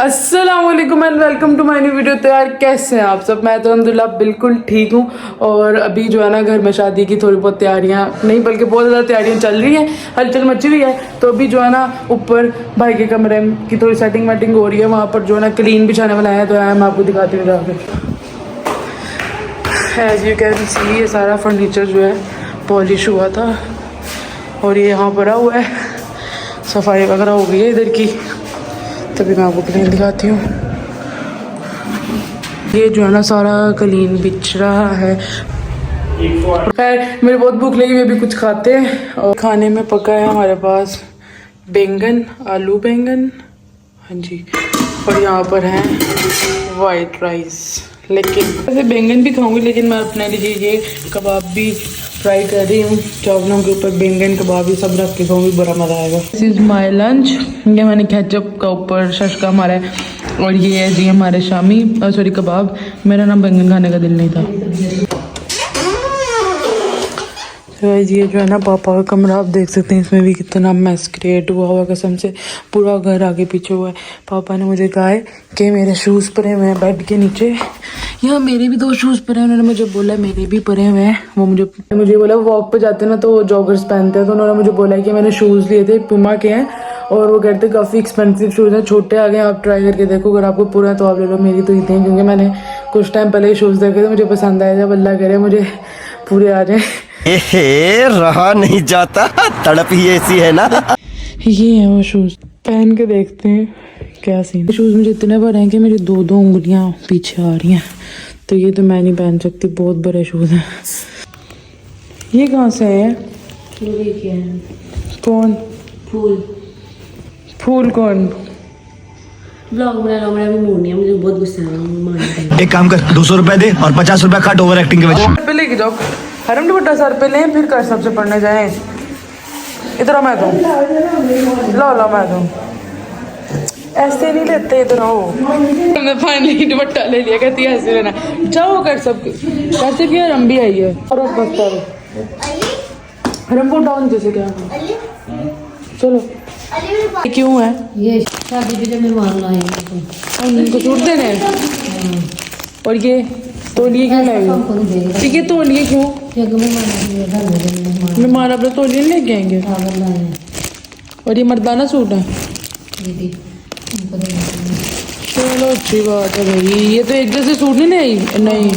अस्सलामुअलैकुम and welcome to my new video. तो यार कैसे हैं आप सब? मैं तो अल्हम्दुलिल्लाह बिल्कुल ठीक हूँ। और अभी जो है ना घर में शादी की थोड़ी बहुत तैयारियाँ नहीं बल्कि बहुत ज़्यादा तैयारियाँ चल रही हैं, हलचल मची हुई है। तो अभी जो है ना ऊपर भाई के कमरे की थोड़ी सेटिंग वेटिंग हो रही है, वहाँ पर जो है ना क्लीन बिछाने वाला है। तो यार मैं आपको दिखाती हूँ जाके। एज यू कैन सी ये सारा फर्नीचर जो है पॉलिश हुआ था और ये यहाँ पड़ा हुआ है, सफाई वगैरह हो गई है इधर की। तभी मैं आपको क्लीन दिखाती हूँ। ये जो है ना सारा क्लीन बिछ रहा है। खैर मेरी बहुत भूख लगी, वे भी कुछ खाते हैं। और खाने में पका है हमारे पास बैंगन, आलू बैंगन, हाँ जी, और यहाँ पर है वाइट राइस। लेकिन वैसे बैंगन भी खाऊंगी, लेकिन मैं अपने लिए ये कबाब भी फ्राई कर रही हूँ। चावलों के ऊपर बैंगन कबाब ये सब रख के खाऊंगी, बड़ा मज़ा आएगा। This is my lunch. ये मैंने केचप का ऊपर शशका मारा है और ये है जी हमारे शामी सॉरी कबाब। मेरा नाम बैंगन खाने का दिल नहीं था। तो ये जो है ना पापा का कमरा, आप देख सकते हैं इसमें भी कितना मैस क्रिएट हुआ हुआ, कसम से पूरा घर आगे पीछे हुआ है। पापा ने मुझे कहा है कि मेरे शूज़ पड़े हुए हैं बेड के नीचे। यहाँ मेरे भी 2 शूज़ पड़े हैं, उन्होंने मुझे बोला मेरे भी पड़े हुए हैं। वो मुझे बोला वॉक पे जाते हैं ना तो जॉगर्स पहनते हैं, तो उन्होंने मुझे बोला कि मैंने शूज़ लिए थे पुमा के हैं और वो कहते काफ़ी एक्सपेंसिव शूज़ हैं, छोटे आ गए, आप ट्राई करके देखो, अगर आपको पूरा है तो आप ले लो। मेरी तो इतनी हैं क्योंकि मैंने कुछ टाइम पहले शूज़ देखे थे, मुझे पसंद आया। जब अल्लाह करे मुझे पूरे आ जाए। रहा नहीं जाता, तड़प ही ऐसी है ना। ये है वो शूज़, पहन के देखते हैं क्या सीन। शूज़ मुझे इतने बड़े हैं कि मेरी 2-2 उंगलियां पीछे आ रही हैं, तो ये तो मैं नहीं पहन सकती, बहुत बड़े शूज़ हैं। ये कहाँ से है? कौन फूल कौन? ब्लॉग बना लो, मेरा भी मूड नहीं है, मुझे बहुत गुस्सा आ रहा है। एक काम कर, 200 रुपए दे और 50 रुपए काट ओवर एक्टिंग के वजह। पे लेके जाओ, हरम दुपट्टा सर पे लें, फिर कर सबसे पढ़ने जाएं। इधर मैं दूँ, लो मैं दूँ, ऐसे नहीं लेते, इधर आओ। हमने फाइनली दुपट्टा ले लिया, कहती है ऐसे लेना। जाओ कर सब कैसे भी, हरम भी आई है। और बस करो हरम को डाउन जैसे क्या। चलो ये क्यों है? ये शादी पे जब मेहमान आए हैं उनको सूट देने हैं। और ये तोलिए क्यों लाए? ठीक है तोलिए क्यों? मेहमान अपने तोलिए नहीं लेके आएंगे। और ये मर्दाना सूट है। चलो अच्छी बात है भाई। ये तो एक जैसे सूट नहीं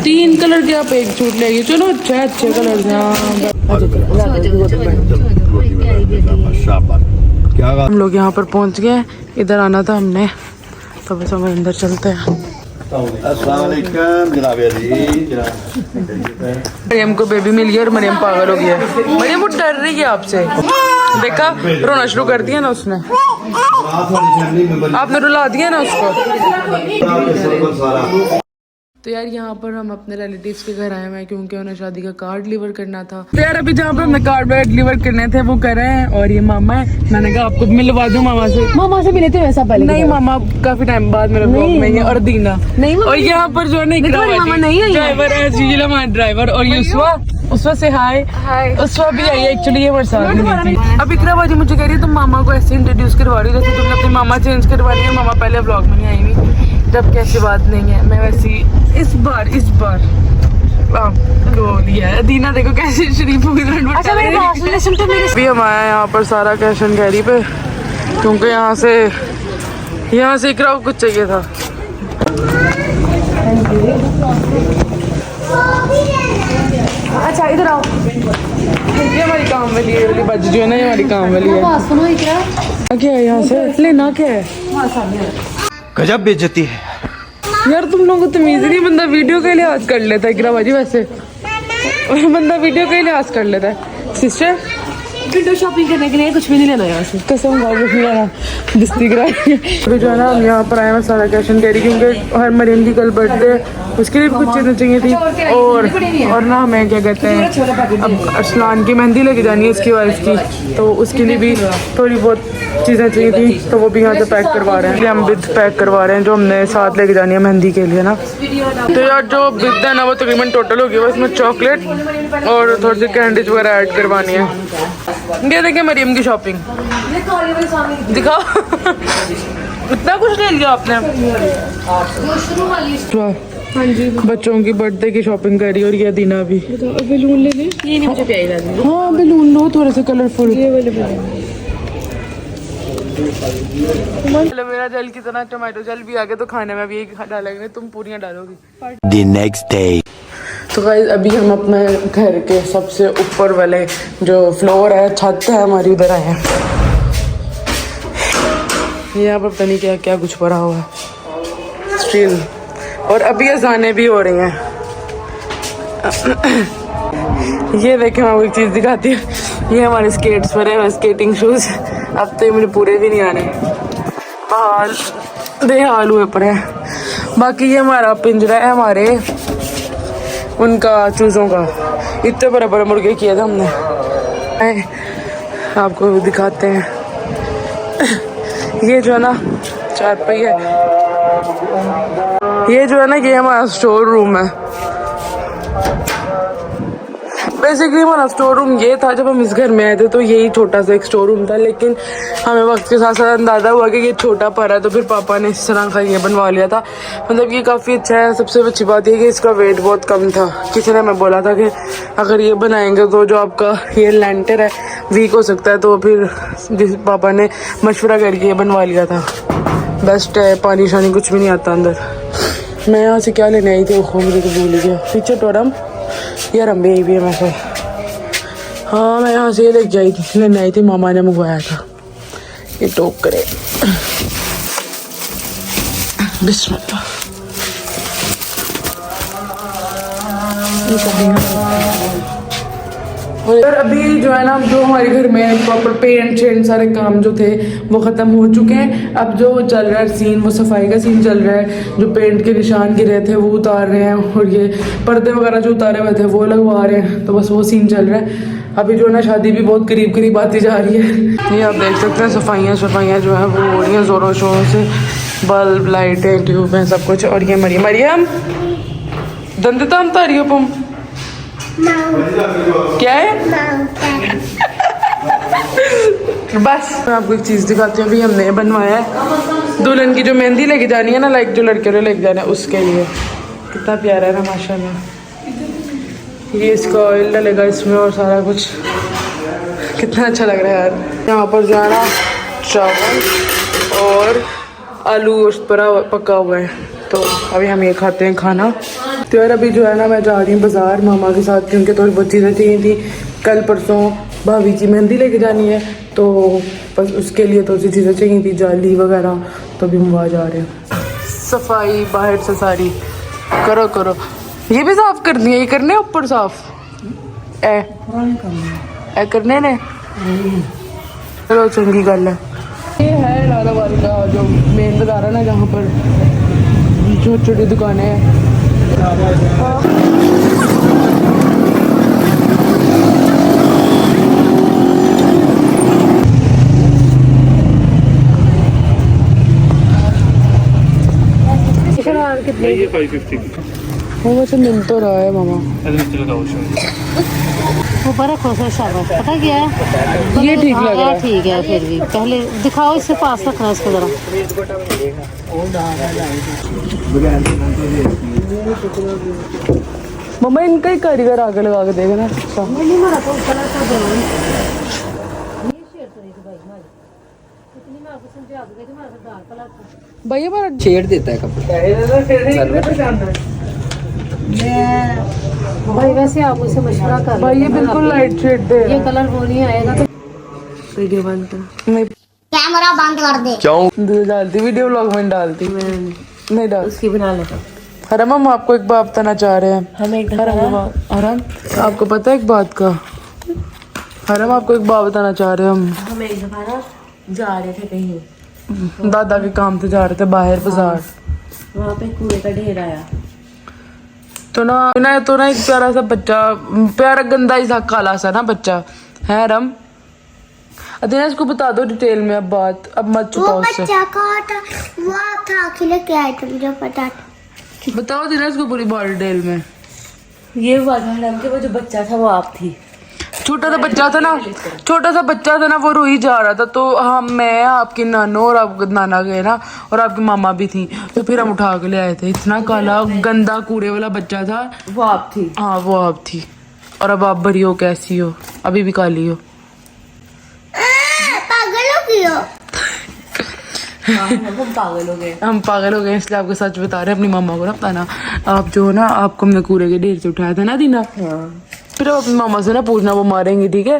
3 कलर के आप एक सूट लेंगे। चलो अच्छे कलर के। हम लोग यहाँ पर पहुँच गए, इधर आना था हमने, तो बस हम अंदर चलते हैं। मरियम को बेबी मिल गया और मरियम पागल हो गई है। मरियम वो डर रही है आपसे, देखा रोना शुरू कर दिया ना उसने, आपने रुला दिया ना उसको। तो यार यहाँ पर हम अपने रिलेटिव्स के घर आए हुए हैं क्योंकि उन्हें शादी का कार्ड डिलीवर करना था। तो यार अभी जहाँ पर हमने कार्ड डिलीवर करने थे वो कर रहे हैं। और ये मामा है, मैंने कहा आपको मिलवा दूं मामा से मिले थे वैसा पहले। नहीं मामा काफी टाइम बाद मेरे ब्लॉग में है। और दीना नहीं। और यहाँ पर जो है ड्राइवर है हमारा ड्राइवर। और उसवा से हाय उसवा भी आई है एक्चुअली, ये हमारे साथ नहीं थी। अब इकरा बाजी मुझे कह रही है तुम मामा को ऐसे इंट्रोड्यूस करवा रही हो जैसे तुमने अपनी मामा चेंज करवा दी है। मामा पहले ब्लॉग में नहीं आई हुई, जब कैसी बात नहीं है। मैं वैसी इस बार लिया है। दीना देखो कैसे शरीफ हो गई। अभी हम आए यहाँ पर सारा कैश एंड कैरी पे, क्योंकि यहाँ से इकरा को कुछ चाहिए था। अच्छा इधर आओ, ये हमारी काम वाली है, वाली बज जो है ना, ये हमारी काम वाली है। क्या है यहाँ से लेना क्या है? गजब बेइज्जती है यार तुम लोगों को तमीज नहीं। बंदा वीडियो के लिहाज कर लेता है इकरा बाजी, वैसे बंदा वीडियो के लिहाज कर लेता है। सिस्टर विंडो शॉपिंग करने के लिए कुछ भी नहीं लेना यहाँ से, कसम खा कुछ नहीं लेना, दिस्ती करा। अभी जो है ना हम यहाँ पर आए हैं सारा कैश एंड कैरी, क्योंकि हर मरीम की कल बर्थडे, उसके लिए भी कुछ चीज़ें चाहिए थी। और ना हमें क्या कहते हैं, अब अरसलान की मेहंदी लेके जानी है इसकी वाइफ की, तो उसके लिए भी थोड़ी बहुत चीज़ें चाहिए थी, तो वो भी यहाँ से पैक करवा रहे हैं। हम बिद पैक करवा रहे हैं जो हमने साथ लेके जानी है मेहंदी के लिए ना। तो यार जो बिद है ना वो तकरीबन टोटल होगी, बस इसमें चॉकलेट और थोड़ी सी कैंडीज वगैरह ऐड करवानी है। ये देखिए मरियम की शॉपिंग दिखाओ। इतना कुछ ले लिया आपने? हाँ जी बच्चों की बर्थडे की शॉपिंग करी और ये दीना भी। बैलून ले लें, ये नहीं मुझे प्यारी लग रही। हाँ बैलून लो थोड़े से कलरफुल। ये वाले बैलून चलो मेरा जल की तरह टमाटो जल भी आ गया तो खाने में भी यही डालेंगे, तुम पूरियां डालोगी। The next day. तो गाइस अभी हम अपने घर के सबसे ऊपर वाले जो फ्लोर है, छत है हमारी, उधर आए हैं। यहाँ पर पता नहीं क्या क्या कुछ भरा हुआ है स्टील, और अभी अजाने भी हो रही हैं। ये देखें मैं आपको एक चीज़ दिखाती हूँ, ये हमारे स्केट्स पर है, स्केटिंग शूज़। अब तो ये मुझे पूरे भी नहीं आने, बहाल बेहाल हुए पर है। बाकी ये हमारा पिंजरा है हमारे उनका चूज़ों का, इतने बड़े बड़े मुर्गे किए थे हमने, आपको दिखाते हैं। ये जो है ना 4 पहिए, ये जो है ना ये हमारा स्टोर रूम है। बेसिकली हमारा स्टोर रूम ये था, जब हम इस घर में आए थे तो यही छोटा सा एक स्टोर रूम था, लेकिन हमें वक्त के साथ साथ अंदाज़ा हुआ कि ये छोटा पड़ रहा है, तो फिर पापा ने इस तरह का ये बनवा लिया था। मतलब ये काफ़ी अच्छा है। सबसे अच्छी बात ये कि इसका वेट बहुत कम था। किसी ने हमें बोला था कि अगर ये बनाएंगे तो जो आपका ये लेंटर है वीक हो सकता है, तो फिर पापा ने मशवरा करके ये बनवा लिया था। बेस्ट है, पानी शानी कुछ भी नहीं आता अंदर। मैं यहाँ से क्या लेने आई थी वो मुझे तो भूल गया। पीछे टोरम यार हम भी आई भी है वैसे। हाँ मैं यहाँ से ये लेके आई थी, लेने आई थी, मामा ने मंगवाया था। ये टोक करे बिस्मिल्लाह। और अभी जो है ना, जो हमारे घर में प्रॉपर पेंट शेंट सारे काम जो थे वो ख़त्म हो चुके हैं। अब जो चल रहा है सीन, वो सफाई का सीन चल रहा है। जो पेंट के निशान गिरे थे वो उतार रहे हैं, और ये पर्दे वगैरह जो उतारे हुए थे वो लगवा रहे हैं। तो बस वो सीन चल रहा है। अभी जो है ना शादी भी बहुत करीब करीब आती जा रही है। ये आप देख सकते हैं सफाइयाँ जो है वो हो रही हैं ज़ोरों शोरों से। बल्ब, लाइटें, ट्यूब हैं, सब कुछ। और ये मरियम दंद ताम तारी हो तुम क्या है? बस मैं आपको एक चीज़ दिखाती हूँ। अभी हमने बनवाया है दुल्हन की जो मेहंदी लेके जानी है ना, लाइक जो लड़के ने लेके जाना है उसके लिए। कितना प्यारा है ना माशाल्लाह। ये इसका ऑयल डलेगा इसमें और सारा कुछ, कितना अच्छा लग रहा है यार। यहाँ पर जो है ना चावल और आलू गोश्त पका हुआ है, तो अभी हम ये खाते हैं खाना। तो यार अभी जो है ना मैं जा रही हूँ बाज़ार मामा के साथ, क्योंकि थोड़ी बहुत चीज़ें चाहिए थी। कल परसों भाभी की मेहंदी लेके जानी है, तो बस उसके लिए तो सी चीज़ें चाहिए थी, जाली वगैरह। तो अभी हम वहाँ जा रहे हैं। सफाई बाहर से सारी करो। ये भी साफ़ करनी है, ये करने ऊपर साफ़ ए करने ने। चलो चंगी गल है। ये है लालावाल का जो मेन बाजार है ना, जहाँ पर छोटी छोटी दुकानें हैं। कितने? ये 550 की। वो वैसे मिल तो रहा है मामा। वो बड़ा खुश है शाबाश। पता क्या है, ये ठीक लग रहा है। ठीक है फिर भी पहले दिखाओ, इससे पास रखना इसको जरा। मम्मा इनका ही कारीगर आगे लगा के देगा ना। भैया हमारा छेड़ देता है कपड़ा। भाई वैसे आप मुझसे मशवरा कर भाई ये बिल्कुल लाइट शेड दे ये कलर वो नहीं आएगा तो वीडियो बंद नहीं कैमरा बंद कर दे। क्यों? डालती वीडियो व्लॉग में डालती नहीं डाल। उसकी बना लेता। हरम हम आपको एक बात बताना चाह रहे हैं। हम एक हरम आपको पता है एक बात का? हरम आपको एक बात बताना चाह रहे हैं हम एक दफा ना जा रहे थे कहीं, दादा के काम से जा रहे थे बाहर बाजार। वहाँ पे कूड़े का ढेर आया। तो ना एक प्यारा सा बच्चा, प्यारा गंदा ही सा काला सा ना बच्चा है हरम। अदीना इसको बता दो डिटेल में अब बात, अब मत वो छुपाओ उससे। बच्चा कहाँ था? वो था अकेले क्या है, तुम जो पता था। बताओ दीना इसको पूरी बात डिटेल में। ये हुआ था मैडम के वो जो बच्चा था वो आप थी। छोटा सा बच्चा था ना, छोटा सा बच्चा था ना, वो रो ही जा रहा था। तो हम, मैं, आपकी नानो और आप नाना गए ना, और आपकी मामा भी थी, तो फिर हम उठा के ले आए थे। इतना काला गंदा कूड़े वाला बच्चा था। वो आप थी। हाँ वो आप थी। और अब आप बड़ी हो, कैसी हो? अभी भी काली हो। पागल हो गई हो। हम पागल हो गए। हम पागल हो गए, इसलिए आपको सच बता रहे हैं। अपनी मामा को ना बताना। आप जो हो ना, आपको हमने कूड़े के ढेर से उठाया था ना दीना, फिर आप अपनी मामा से ना पूछना, वो मारेंगी, ठीक है?